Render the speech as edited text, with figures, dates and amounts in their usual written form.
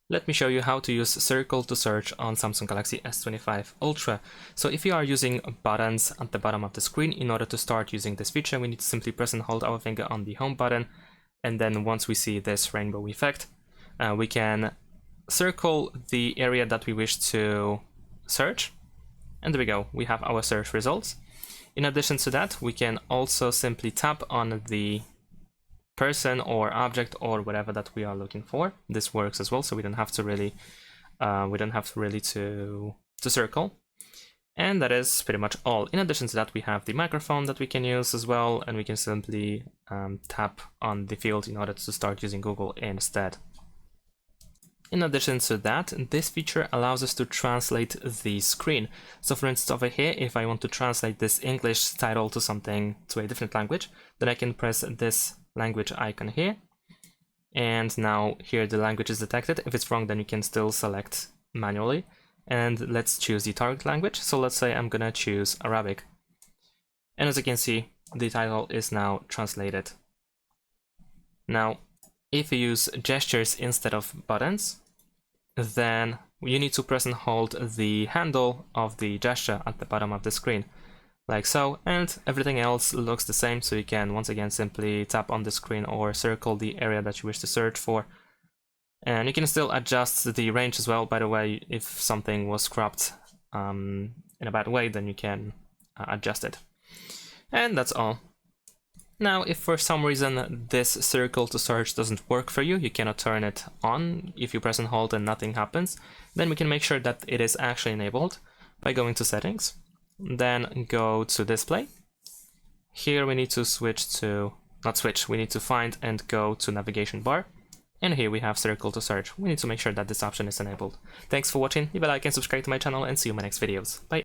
Let me show you how to use circle to search on Samsung Galaxy S25 Ultra. So if you are using buttons at the bottom of the screen, in order to start using this feature, we need to simply press and hold our finger on the home button. And then once we see this rainbow effect, we can circle the area that we wish to search. And there we go, we have our search results. In addition to that, we can also simply tap on the person or object or whatever that we are looking for. This works as well, so we don't have to really to circle. And that is pretty much all. In addition to that, we have the microphone that we can use as well, and we can simply tap on the field in order to start using Google instead. In addition to that, this feature allows us to translate the screen. So for instance, over here, if I want to translate this English title to a different language, then I can press this language icon here. And now here the language is detected. If it's wrong, then you can still select manually. And let's choose the target language. So let's say I'm gonna choose Arabic. And as you can see, the title is now translated. Now, if you use gestures instead of buttons, then you need to press and hold the handle of the gesture at the bottom of the screen, like so, and everything else looks the same, so you can once again simply tap on the screen or circle the area that you wish to search for. And you can still adjust the range as well, by the way. If something was cropped in a bad way, then you can adjust it. And that's all. Now, if for some reason this circle to search doesn't work for you, you cannot turn it on. If you press and hold and nothing happens, then we can make sure that it is actually enabled by going to settings, then go to display. Here we need to we need to find and go to navigation bar. And here we have circle to search. We need to make sure that this option is enabled. Thanks for watching, leave a like and subscribe to my channel, and see you in my next videos. Bye!